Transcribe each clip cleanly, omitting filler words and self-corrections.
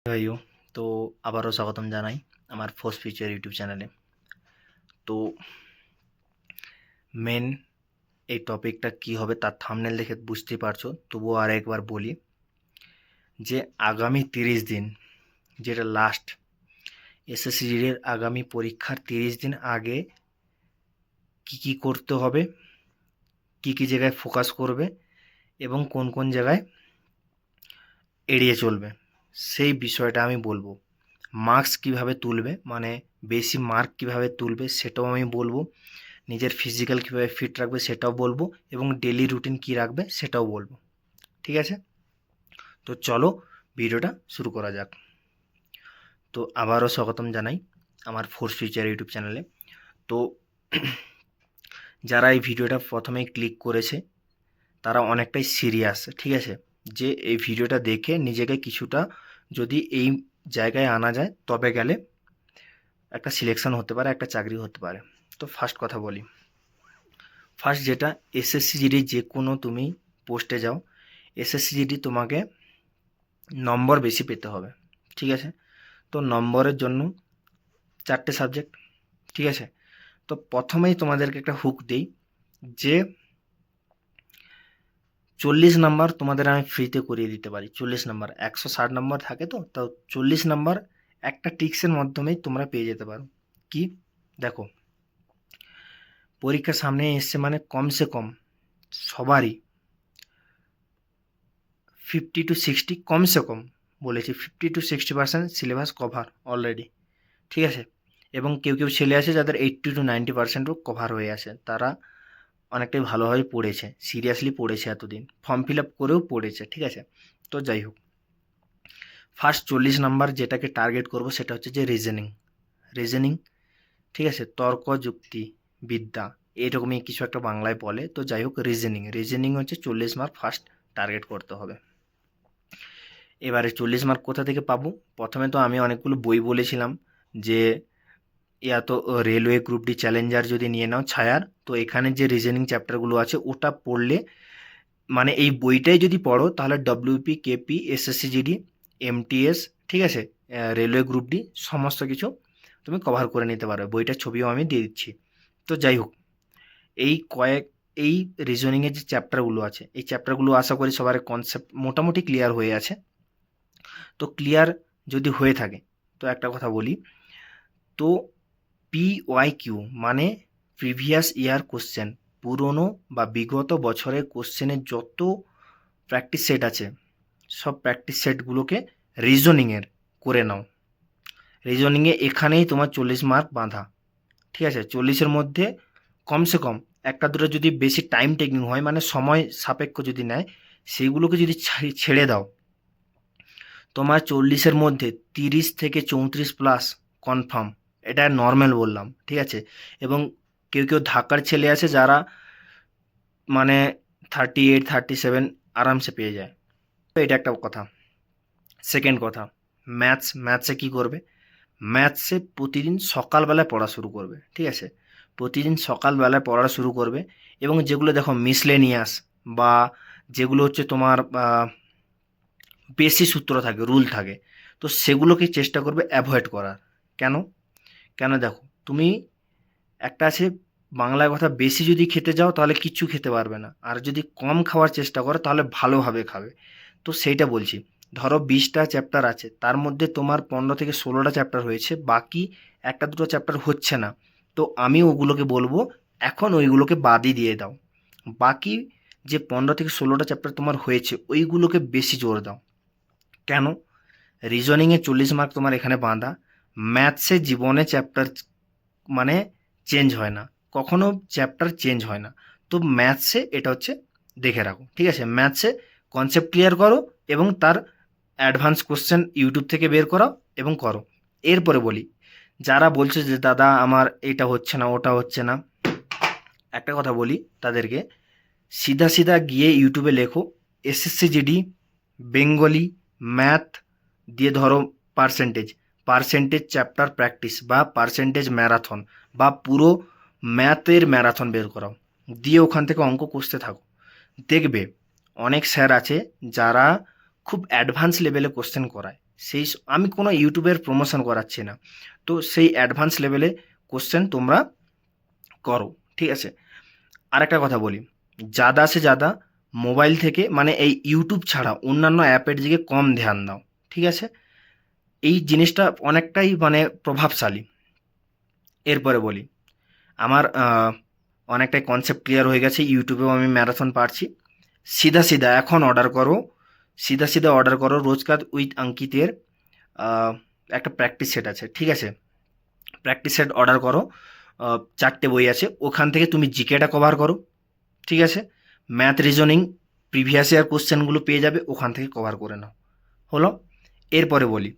ভাইও তো আবারও স্বাগতম জানাই আমার ফোর্স ফিউচার ইউটিউব চ্যানেলে। তো মেন এই টপিকটা কি হবে তার থাম্বনেল দেখে বুঝতেই পারছো, তবুও আর একবার বলি যে আগামী 30 দিন, যেটা লাস্ট এসএসসিজির আগামী পরীক্ষার 30 দিন আগে কি কি করতে হবে, কি কি জায়গায় ফোকাস করবে এবং কোন কোন জায়গায় এড়িয়ে চলবে, সেই বিষয়টা আমি বলবো। মার্কস কিভাবে তুলবে, মানে বেশি মার্ক কিভাবে তুলবে সেটাও আমি বলবো। নিজের ফিজিক্যাল কীভাবে ফিট রাখবে সেটাও বলবো, এবং ডেলি রুটিন কী রাখবে সেটাও বলবো। ঠিক আছে, তো চলো ভিডিওটা শুরু করা যাক। তো আবারও স্বাগতম জানাই আমার ফোর্স ফিউচার ইউটিউব চ্যানেলে। তো যারা এই ভিডিওটা প্রথমেই ক্লিক করেছে তারা অনেকটাই সিরিয়াস, ঠিক আছে, যে এই ভিডিওটা দেখে নিজেকে কিছুটা যদি এই জায়গায় আনা যায় তবে গেলে একটা সিলেকশন হতে পারে, একটা চাকরি হতে পারে। তো ফার্স্ট কথা বলি, ফার্স্ট যেটা এসএসসি জিডি, যে কোনো তুমি পোস্টে যাও, এসএসসি জিডি তোমাকে নম্বর বেশি পেতে হবে, ঠিক আছে। তো নম্বরের জন্য 4টে সাবজেক্ট, ঠিক আছে। তো প্রথমেই তোমাদেরকে একটা হুক দিই যে 40 নাম্বার তোমাদের আমি ফ্রিতে করিয়ে দিতে পারি। 40 নাম্বার, 160 নাম্বার থাকে, তো তাও 40 নাম্বার একটা টিক্সের মাধ্যমেই তোমরা পেয়ে যেতে পারো। কি দেখো, পরীক্ষা সামনে এসছে মানে কমসে কম সবারই 50 to 60, কমসে কম বলেছি 50 to 60% সিলেবাস কভার অলরেডি, ঠিক আছে। এবং কেউ কেউ ছেলে আছে যাদের 80 to 90%ও কভার হয়ে আছে, তারা অনেকটাই ভালোভাবে পড়েছে, সিরিয়াসলি পড়েছে, এতদিন ফর্ম ফিল আপ করেও পড়েছে, ঠিক আছে। তো যাই হোক, ফার্স্ট 40 নাম্বার যেটাকে টার্গেট করব সেটা হচ্ছে যে রিজনিং, ঠিক আছে, তর্ক যুক্তি বিদ্যা, এরকমই কিছু একটা বাংলায় বলে। তো যাই হোক, রিজনিং হচ্ছে 40 মার্ক ফার্স্ট টার্গেট করতে হবে। এবারে 40 মার্ক কোথা থেকে পাবো? প্রথমে তো আমি অনেকগুলো বই বলেছিলাম যে ইয়া তো রেলওয়ে গ্রুপ ডি চ্যালেঞ্জার যদি নিয়ে নাও ছায়ার, তো এখানে যে রিজনিং চ্যাপ্টারগুলো আছে ওটা পড়লে, মানে এই বইটাই যদি পড়ো তাহলে WP, KP, SSC GD, MTS, ঠিক আছে, রেলওয়ে গ্রুপ ডি সমস্ত কিছু তুমি কভার করে নিতে পারবে। বইটার ছবিও আমি দিয়ে দিচ্ছি। তো যাই হোক, এই এই রিজনিংয়ের যে চ্যাপ্টারগুলো আছে, এই চ্যাপ্টারগুলো আশা করি সবার কনসেপ্ট মোটামুটি ক্লিয়ার হয়ে আছে। তো ক্লিয়ার যদি হয়ে থাকে, তো একটা কথা বলি, তো PYQ মানে প্রিভিয়াস ইয়ার কোশ্চেন, পুরনো বা বিগত বছরের কোশ্চেনের যত প্র্যাকটিস সেট আছে সব প্র্যাকটিস সেটগুলোকে রিজনিংয়ের করে নাও। রিজনিংয়ে এখানেই তোমার 40 মার্ক বাঁধা, ঠিক আছে। 40-এর মধ্যে কমসে কম একটা দুটো যদি বেশি টাইম টেকিং হয়, মানে সময় সাপেক্ষ যদি নেয়, সেইগুলোকে যদি ছেড়ে দাও, তোমার 40-এর মধ্যে 30 থেকে 34 প্লাস কনফার্ম। এটা নর্মাল বললাম, ঠিক আছে। এবং কেউ কেউ ঢাকার ছেলে আছে যারা মানে 38, 37 আরামসে পেয়ে যায়। তো এটা একটা কথা। সেকেন্ড কথা, ম্যাথসে কি করবে? ম্যাথসে প্রতিদিন সকালবেলায় পড়া শুরু করবে, ঠিক আছে। প্রতিদিন সকালবেলায় পড়া শুরু করবে, এবং যেগুলো দেখো মিসলেনিয়াস বা যেগুলো হচ্ছে তোমার বেশি সূত্র থাকে, রুল থাকে, তো সেগুলোকে চেষ্টা করবে অ্যাভয়েড করার। কেন? কেন দেখো, তুমি একটা আছে বাংলায় কথা, বেশি যদি খেতে যাও তাহলে কিচ্ছু খেতে পারবে না, আর যদি কম খাওয়ার চেষ্টা করো তাহলে ভালোভাবে খাবে। তো সেইটা বলছি, ধরো 20টা চ্যাপ্টার আছে, তার মধ্যে তোমার 15 থেকে 16টা চ্যাপ্টার হয়েছে, বাকি একটা দুটো চ্যাপ্টার হচ্ছে না। তো আমি ওগুলোকে বলবো এখন ওইগুলোকে বাদই দিয়ে দাও। বাকি যে 15 থেকে 16টা চ্যাপ্টার তোমার হয়েছে ওইগুলোকে বেশি জোর দাও। কেন? রিজনিংয়ে 40 মার্ক তোমার এখানে বাঁধা, ম্যাথসে জীবনে চ্যাপ্টার মানে চেঞ্জ হয় না, কখনো চ্যাপ্টার চেঞ্জ হয় না। তো ম্যাথসে এটা হচ্ছে দেখে রাখো, ঠিক আছে। ম্যাথসে কনসেপ্ট ক্লিয়ার করো এবং তার অ্যাডভান্স কোশ্চেন ইউটিউব থেকে বের করাও এবং করো। এরপরে বলি, যারা বলছে যে দাদা আমার এটা হচ্ছে না ওটা হচ্ছে না, একটা কথা বলি তাদেরকে, সিধা সিধা গিয়ে ইউটিউবে লেখো এসএসসি জিডি বেঙ্গলি ম্যাথ দিয়ে ধরো পার্সেন্টেজ চ্যাপ্টার প্র্যাকটিস বা পার্সেন্টেজ ম্যারাথন বা পুরো ম্যাথের ম্যারাথন বের করাও, দিয়ে ওখান থেকে অঙ্ক কষতে থাকো। দেখবে অনেক স্যার আছে যারা খুব অ্যাডভান্স লেভেলে কোশ্চেন করায়। আমি কোনো ইউটিউবের প্রমোশন করাচ্ছি না, তো সেই অ্যাডভান্স লেভেলে কোশ্চেন তোমরা করো, ঠিক আছে। আরেকটা কথা বলি, জাদা সে জাদা মোবাইল থেকে মানে এই ইউটিউব ছাড়া অন্যান্য অ্যাপের দিকে কম ধ্যান দাও, ঠিক আছে। এই জিনিসটা অনেকটাই মানে প্রভাবশালী। এরপরে বলি, আমার অনেকটাই কনসেপ্ট ক্লিয়ার হয়ে গেছে, ইউটিউবেও আমি ম্যারাথন পারছি। সিধা সিধা এখন অর্ডার করো, সিধা সিধা অর্ডার করো রোজকার উইথ অঙ্কিতের একটা প্র্যাকটিস সেট আছে, ঠিক আছে। প্র্যাকটিস সেট অর্ডার করো, 4টে বই আছে, ওখান থেকে তুমি জিকেটা কভার করো, ঠিক আছে। ম্যাথ রিজনিং প্রিভিয়াস ইয়ার কোশ্চেনগুলো পেয়ে যাবে, ওখান থেকে কভার করে নাও, হলো। এরপরে বলি,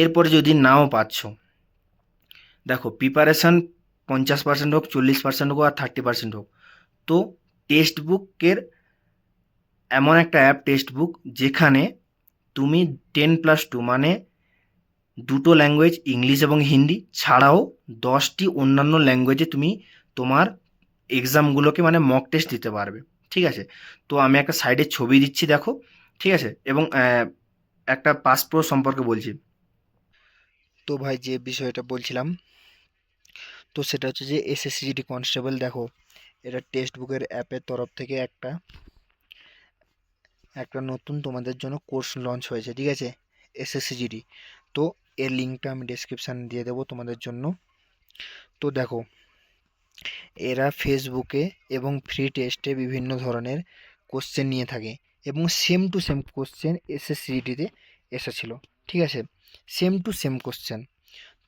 এরপরে যদি নাও পাচ্ছ, দেখো প্রিপারেশান 50% হোক, 40% হোক আর 30% হোক, তো টেক্সট বুকের এমন একটা অ্যাপ টেক্সট বুক যেখানে তুমি 10+2 মানে দুটো ল্যাঙ্গুয়েজ ইংলিশ এবং হিন্দি ছাড়াও 10টি অন্যান্য ল্যাঙ্গুয়েজে তুমি তোমার এক্সামগুলোকে মানে মক টেস্ট দিতে পারবে, ঠিক আছে। তো আমি একটা সাইডে ছবি দিচ্ছি, দেখো, ঠিক আছে। এবং একটা পাস প্রো সম্পর্কে বলছি। তো ভাই যে বিষয়টা বলছিলাম, তো সেটা হচ্ছে যে এসএসসিজিডি কনস্টেবল, দেখো এটা টেক্সট বুকের অ্যাপের তরফ থেকে একটা একটা নতুন তোমাদের জন্য কোর্স লঞ্চ হয়েছে, ঠিক আছে, এসএসসিজিডি। তো এর লিঙ্কটা আমি ডেসক্রিপশানে দিয়ে দেবো তোমাদের জন্য। তো দেখো, এরা ফেসবুকে এবং ফ্রি টেস্টে বিভিন্ন ধরনের কোশ্চেন নিয়ে থাকে এবং সেম টু সেম কোশ্চেন এসএসসিজিডিতে এসেছিলো, ঠিক আছে, সেম টু সেম কোশ্চেন।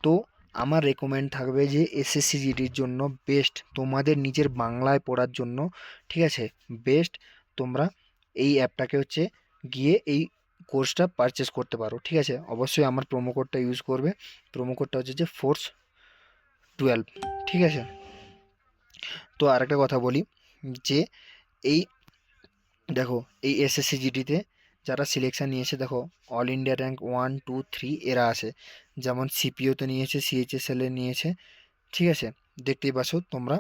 তো আমার রেকমেন্ড থাকবে যে এসএসসিজিডির জন্য বেস্ট তোমাদের নিজের বাংলায় পড়ার জন্য, ঠিক আছে, বেস্ট তোমরা এই অ্যাপটাকে হচ্ছে গিয়ে এই কোর্সটা পারচেস করতে পারো, ঠিক আছে। অবশ্যই আমার প্রোমো কোডটা ইউজ করবে, প্রোমো কোডটা হচ্ছে যে FORCE12, ঠিক আছে। তো আরেকটা কথা বলি যে এই দেখো এই এসএসসিজিডিতে যারা সিলেকশান নিয়েছে, দেখো অল ইন্ডিয়া র্যাঙ্ক 1 2 3 এরা আছে, যেমন সিপিওতে নিয়েছে, সিএইচএসএল এ নিয়েছে, ঠিক আছে, দেখতেই পাচ্ছ তোমরা।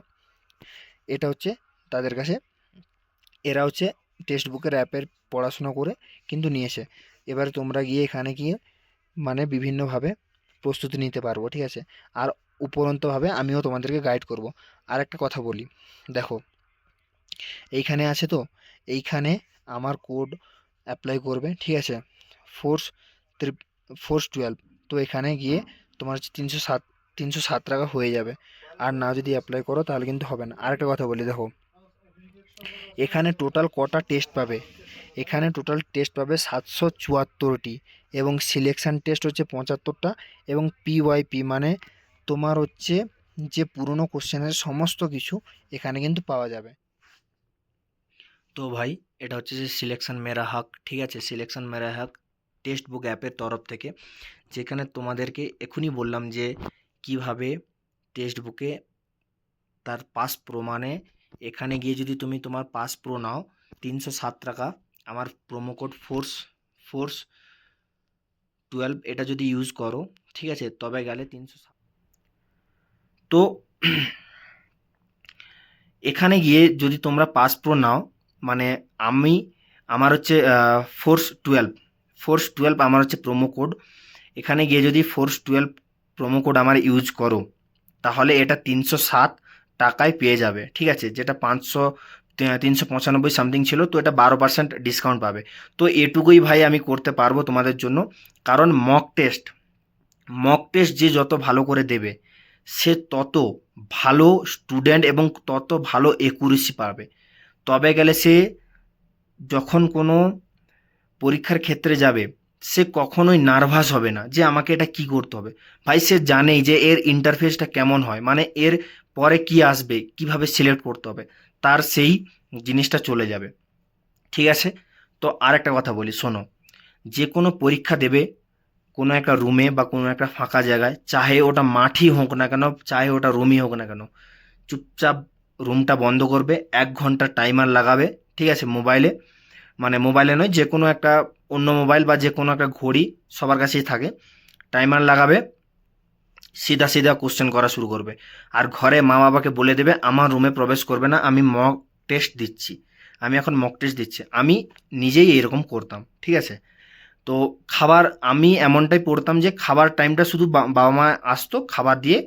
এটা হচ্ছে তাদের কাছে, এরা হচ্ছে টেক্সট বুকের অ্যাপের পড়াশোনা করে কিন্তু নিয়েছে। এবারে তোমরা গিয়ে এখানে গিয়ে মানে বিভিন্নভাবে প্রস্তুতি নিতে পারবো, ঠিক আছে। আর উপরন্তভাবে আমিও তোমাদেরকে গাইড করব। আর একটা কথা বলি, দেখো এইখানে আছে, তো এইখানে আমার কোড অ্যাপ্লাই করবে, ঠিক আছে, ফোর্স FORCE12। তো এখানে গিয়ে তোমার হচ্ছে 307 টাকা হয়ে যাবে, আর না যদি অ্যাপ্লাই করো তাহলে কিন্তু হবে না। আরেকটা কথা বলি, দেখো এখানে টোটাল কটা টেস্ট পাবে, এখানে টোটাল টেস্ট পাবে 774টি এবং সিলেকশান টেস্ট হচ্ছে 75টা এবং পিওয়াইপি মানে তোমার হচ্ছে যে পুরনো কোশ্চেনের সমস্ত কিছু এখানে কিন্তু পাওয়া যাবে। তো ভাই এটা হচ্ছে যে সিলেকশন মেরা হক, ঠিক আছে, সিলেকশন মেরা হক টেক্সট বুক অ্যাপের তরফ থেকে, যেখানে তোমাদেরকে এখনই বললাম যে কিভাবে টেক্সট বুকে তার পাস প্রো মানে এখানে গিয়ে যদি তুমি তোমার পাস প্রো নাও 307 টাকা, আমার প্রোমো কোড FORCE12 এটা যদি ইউজ করো, ঠিক আছে, তবে গেলে 307। তো এখানে গিয়ে যদি তোমরা পাস প্রো নাও মানে আমার হচ্ছে ফোর্স টুয়েলভ আমার হচ্ছে প্রোমো কোড, এখানে গিয়ে যদি FORCE12 প্রোমো কোড আমার ইউজ করো তাহলে এটা 307 টাকায় পেয়ে যাবে, ঠিক আছে, যেটা 395 সামথিং ছিল, তো এটা 12% ডিসকাউন্ট পাবে। তো এটুকুই ভাই আমি করতে পারবো তোমাদের জন্য, কারণ মক টেস্ট যে যত ভালো করে দেবে সে তত ভালো স্টুডেন্ট এবং তত ভালো একুরেসি পাবে। তবে গেলে সে যখন কোনো পরীক্ষার ক্ষেত্রে যাবে সে কখনোই নার্ভাস হবে না যে আমাকে এটা কি করতে হবে। ভাই সে জানেই যে এর ইন্টারফেসটা কেমন হয়, মানে এর পরে কি আসবে, কিভাবে সিলেক্ট করতে হবে, তার সেই জিনিসটা চলে যাবে, ঠিক আছে। তো আর একটা কথা বলি, শোনো, যে কোনো পরীক্ষা দেবে কোনো একটা রুমে বা কোনো একটা ফাঁকা জায়গায়, চাহে ওটা মাঠই হোক না কেন, চাহে ওটা রুমই হোক না কেন, চুপচাপ রুমটা বন্ধ করবে, 1 ঘন্টা টাইমার লাগাবে, ঠিক আছে, মোবাইলে নয়, যে কোনো একটা অন্য মোবাইল বা যে কোনো একটা ঘড়ি সবার কাছেই থাকে, টাইমার লাগাবে, সিধা সিধা কোশ্চেন করা শুরু করবে। আর ঘরে মা বাবাকে বলে দেবে আমার রুমে প্রবেশ করবে না, আমি মক টেস্ট দিচ্ছি, আমি এখন মক টেস্ট দিচ্ছি। আমি নিজেই এরকম করতাম, ঠিক আছে। তো খাবার আমি এমনটাই পড়তাম যে খাবার টাইমটা শুধু বাবা মা আসতো, খাবার দিয়ে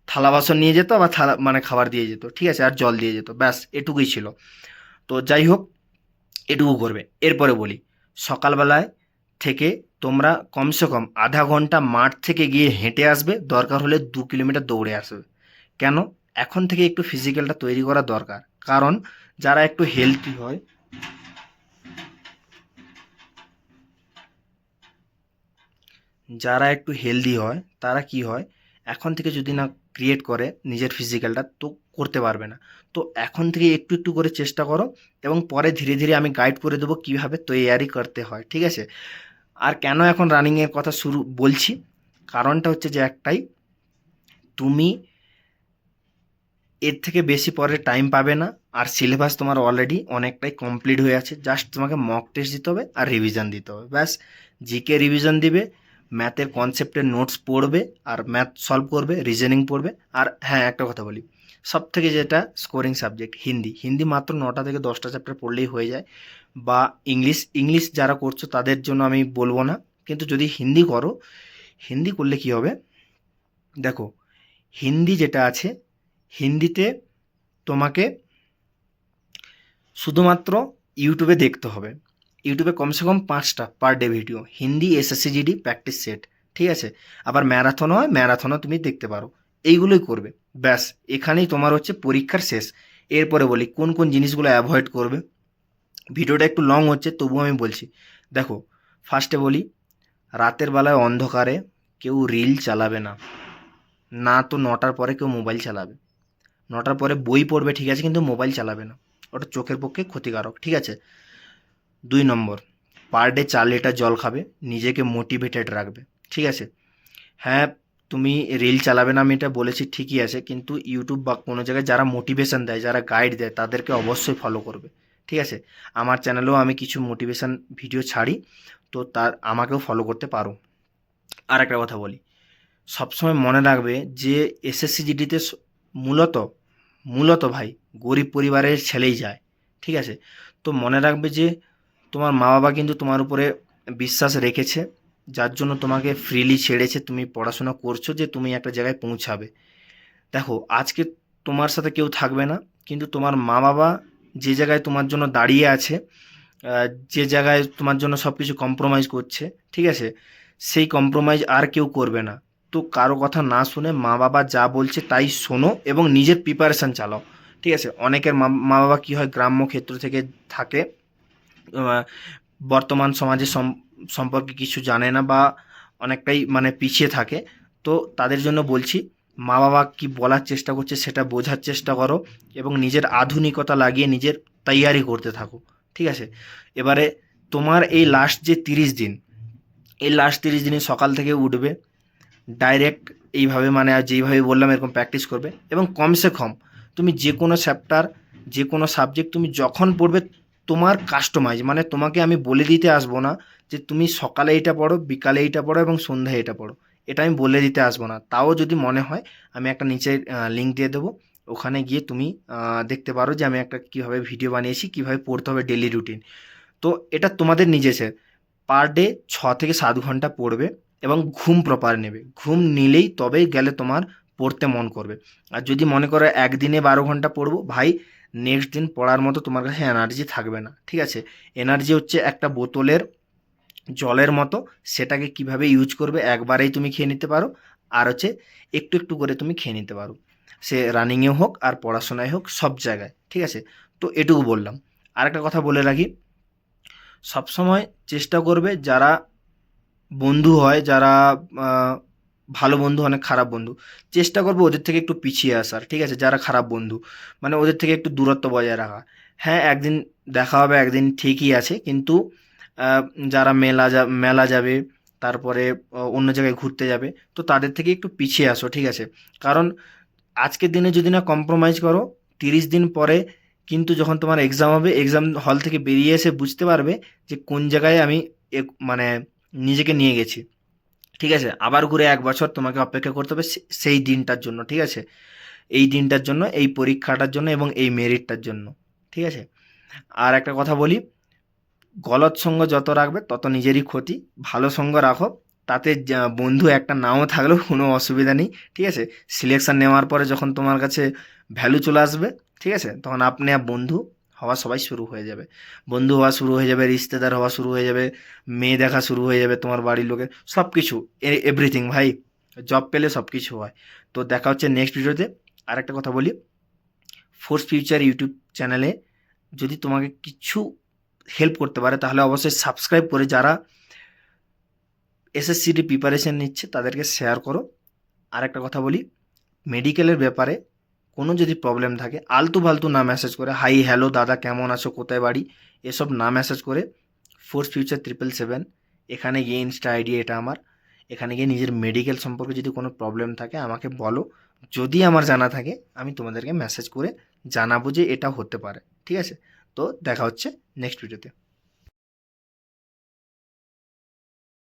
থালা বাসন নিয়ে যেত, আবার থালা মানে খাবার দিয়ে যেত, ঠিক আছে, আর জল দিয়ে যেত, ব্যাস এটুকুই ছিল। তো যাই হোক, এটুকু করবে। এরপরে বলি, সকালবেলায় থেকে তোমরা কমসে কম আধা ঘন্টা মাঠ থেকে গিয়ে হেঁটে আসবে, দরকার হলে 2 কিলোমিটার দৌড়ে আসবে। কেন? এখন থেকে একটু ফিজিক্যালটা তৈরি করা দরকার। কারণ যারা একটু হেলদি হয়, তারা কি হয়, এখন থেকে যদি না ক্রিয়েট করে নিজের ফিজিক্যালটা, তো করতে পারবে না। তো এখন থেকে একটু একটু করে চেষ্টা করো, এবং পরে ধীরে ধীরে আমি গাইড করে দেবো কীভাবে তৈয়ারি করতে হয়, ঠিক আছে। আর কেন এখন রানিংয়ের কথা বলছি, কারণটা হচ্ছে যে একটাই, তুমি এর থেকে বেশি পরে টাইম পাবে না, আর সিলেবাস তোমার অলরেডি অনেকটাই কমপ্লিট হয়ে আছে। জাস্ট তোমাকে মক টেস্ট দিতে হবে আর রিভিশন দিতে হবে, ব্যাস। জিকে রিভিশন দিবে, ম্যাথের কনসেপ্টের নোটস পড়বে, আর ম্যাথ সলভ করবে, রিজনিং পড়বে। আর হ্যাঁ, একটা কথা বলি, সব থেকে যেটা স্কোরিং সাবজেক্ট, হিন্দি। হিন্দি মাত্র 9টা থেকে 10টা চ্যাপ্টার পড়লেই হয়ে যায়। বা ইংলিশ যারা করছো তাদের জন্য আমি বলবো না, কিন্তু যদি হিন্দি করো, হিন্দি করলে কি হবে দেখো, হিন্দি যেটা আছে, হিন্দিতে তোমাকে শুধুমাত্র ইউটিউবে দেখতে হবে। ইউটিউবে কমসে কম 5টা per day video, Hindi SSC GD practice set, ঠিক আছে। আবার ম্যারাথন হয়, ম্যারাথনও তুমি দেখতে পারো। এইগুলোই করবে, ব্যাস। এখানেই তোমার হচ্ছে পরীক্ষার শেষ। এরপরে বলি কোন কোন জিনিসগুলো অ্যাভয়েড করবে। ভিডিওটা একটু লং হচ্ছে, তবুও আমি বলছি। দেখো, ফার্স্টে বলি, রাতের বেলায় অন্ধকারে কেউ রিল চালাবে না। না তো 9টার পরে কেউ মোবাইল চালাবে। 9টার পরে বই পড়বে, ঠিক আছে, কিন্তু মোবাইল চালাবে না, ওটা চোখের পক্ষে ক্ষতিকারক, ঠিক আছে। 2 নম্বর, পার ডে 4 লিটার জল খাবে, নিজেকে মোটিভেটেড রাখবে, ঠিক আছে। হ্যাঁ, তুমি রিল চালাবে না, আমি এটা বলেছি ঠিকই আছে, কিন্তু ইউটিউব বা কোনো জায়গায় যারা মোটিভেশন দেয়, যারা গাইড দেয়, তাদেরকে অবশ্যই ফলো করবে, ঠিক আছে। আমার চ্যানেলেও আমি কিছু মোটিভেশন ভিডিও ছাড়ি, তো তার আমাকেও ফলো করতে পারো। আর একটা কথা বলি, সবসময় মনে রাখবে যে এসএসসি জিডিতে মূলত মূলত ভাই গরিব পরিবারের ছেলেই যায়, ঠিক আছে। তো মনে রাখবে যে তোমার মা বাবা কিন্তু তোমার উপরে বিশ্বাস রেখেছে, যার জন্য তোমাকে ফ্রিলি ছেড়েছে, তুমি পড়াশোনা করছো, যে তুমি একটা জায়গায় পৌঁছাবে। দেখো, আজকে তোমার সাথে কেউ থাকবে না, কিন্তু তোমার মা বাবা যে জায়গায় তোমার জন্য দাঁড়িয়ে আছে, যে জায়গায় তোমার জন্য সব কিছু কম্প্রোমাইজ করছে, ঠিক আছে, সেই কম্প্রোমাইজ আর কেউ করবে না। তো কারো কথা না শুনে মা বাবা যা বলছে তাই শোনো, এবং নিজের প্রিপারেশান চালাও, ঠিক আছে। অনেকের মা বাবা কী হয়, গ্রাম্য ক্ষেত্র থেকে থাকে, আহ, বর্তমান সমাজের সম্পর্কে কিছু জানে না, বা অনেকটাই মানে পিছিয়ে থাকে। তো তাদের জন্য বলছি, মা বাবা কি বলার চেষ্টা করছে সেটা বোঝার চেষ্টা করো, এবং নিজের আধুনিকতা লাগিয়ে নিজের তৈয়ারি করতে থাকো, ঠিক আছে। এবারে তোমার এই লাস্ট যে 30 দিন, এই লাস্ট 30 দিনে সকাল থেকে উঠবে, ডাইরেক্ট এইভাবে মানে আর যেইভাবে বললাম এরকম প্র্যাকটিস করবে, এবং কমসে কম তুমি যে কোনো চ্যাপ্টার, যে কোনো সাবজেক্ট তুমি যখন পড়বে, তোমার কাস্টমাইজ, মানে তোমাকে আমি বলে দিতে আসবো না যে তুমি সকালে এইটা পড়ো, বিকালে এইটা পড়ো, এবং সন্ধ্যায় এটা পড়ো, এটা আমি বলে দিতে আসবো না। তাও যদি মনে হয়, আমি একটা নিচে লিঙ্ক দিয়ে দেবো, ওখানে গিয়ে তুমি দেখতে পারো যে আমি একটা কীভাবে ভিডিও বানিয়েছি, কীভাবে পড়তে হবে ডেলি রুটিন। তো এটা তোমাদের নিজেদের, পার ডে 6 থেকে 7 ঘন্টা পড়বে, এবং ঘুম প্রপার নেবে। ঘুম নিলেই তবেই গেলে তোমার পড়তে মন করবে। আর যদি মনে করো একদিনে 12 ঘন্টা পড়বো, ভাই নেক্সট দিন পড়ার মতো তোমার কাছে এনার্জি থাকবে না, ঠিক আছে। এনার্জি হচ্ছে একটা বোতলের জলের মতো, সেটাকে কিভাবে ইউজ করবে, একবারেই তুমি খেয়ে নিতে পারো, আর হচ্ছে একটু একটু করে তুমি খেয়ে নিতে পারো, সে রানিংয়ে হোক আর পড়াশোনায় হোক, সব জায়গায়, ঠিক আছে। তো এটুকু বললাম। আরেকটা কথা বলে রাখি, সবসময় চেষ্টা করবে যারা বন্ধু হয়, যারা আহ, ভালো বন্ধু, অনেক খারাপ বন্ধু, চেষ্টা করবে ওদের থেকে একটু পিছিয়ে আসার, ঠিক আছে। যারা খারাপ বন্ধু, মানে ওদের থেকে একটু দূরত্ব বজায় রাখা। হ্যাঁ, একদিন দেখা হবে, একদিন ঠিকই আছে, কিন্তু আহ, যারা মেলা যাবে, তারপরে অন্য জায়গায় ঘুরতে যাবে, তো তাদের থেকে একটু পিছিয়ে আসো, ঠিক আছে। কারণ আজকের দিনে যদি না কম্প্রোমাইজ করো, 30 দিন পরে কিন্তু যখন তোমার এক্সাম হবে, এক্সাম হল থেকে বেরিয়ে এসে বুঝতে পারবে যে কোন জায়গায় আমি মানে নিজেকে নিয়ে গেছি, ঠিক আছে। আবার ঘুরে 1 বছর তোমাকে অপেক্ষা করতে হবে সেই দিনটার জন্য, ঠিক আছে। এই দিনটার জন্য, এই পরীক্ষাটার জন্য, এবং এই মেরিটটার জন্য, ঠিক আছে। আর একটা কথা বলি, গলত সঙ্গ যত রাখবে তত নিজেরই ক্ষতি, ভালো সঙ্গ রাখো, তাতে বন্ধু একটা নাও থাকলেও কোনো অসুবিধা নেই, ঠিক আছে? সিলেকশান নেওয়ার পরে যখন তোমার কাছে ভ্যালু চলে আসবে, ঠিক আছে, তখন আপনি আর বন্ধু হওয়া সবাই শুরু হয়ে যাবে, বন্ধু হওয়া শুরু হয়ে যাবে, রিশতেদার হওয়া শুরু হয়ে যাবে, মেয়ে দেখা শুরু হয়ে যাবে তোমার বাড়ির লোকের, সব কিছু, এভরিথিং ভাই, জব পেলে সব কিছু হয়। তো দেখা হচ্ছে নেক্সট ভিডিওতে। আরেকটা কথা বলি, ফোর্স ফিউচার ইউটিউব চ্যানেলে যদি তোমাকে কিছু হেল্প করতে পারে তাহলে অবশ্যই সাবস্ক্রাইব করে যারা এসএসসিটি প্রিপারেশন নিচ্ছে তাদেরকে শেয়ার করো। আরেকটা কথা বলি, মেডিকেলের ব্যাপারে কোনো যদি প্রবলেম থাকে আলতু ফালতু না মেসেজ করে, হাই হ্যালো দাদা কেমন আছো কোথায় বাড়ি, এসব না মেসেজ করে ফোর্স ফিউচার 777 এখানে গিয়ে, ইনস্টা আইডি এটা আমার, এখানে গিয়ে নিজের মেডিকেল সম্পর্কে যদি কোনো প্রবলেম থাকে আমাকে বলো, যদি আমার জানা থাকে আমি তোমাদেরকে মেসেজ করে জানাবো যে এটা হতে পারে, ঠিক আছে? তো দেখা হচ্ছে নেক্সট ভিডিওতে।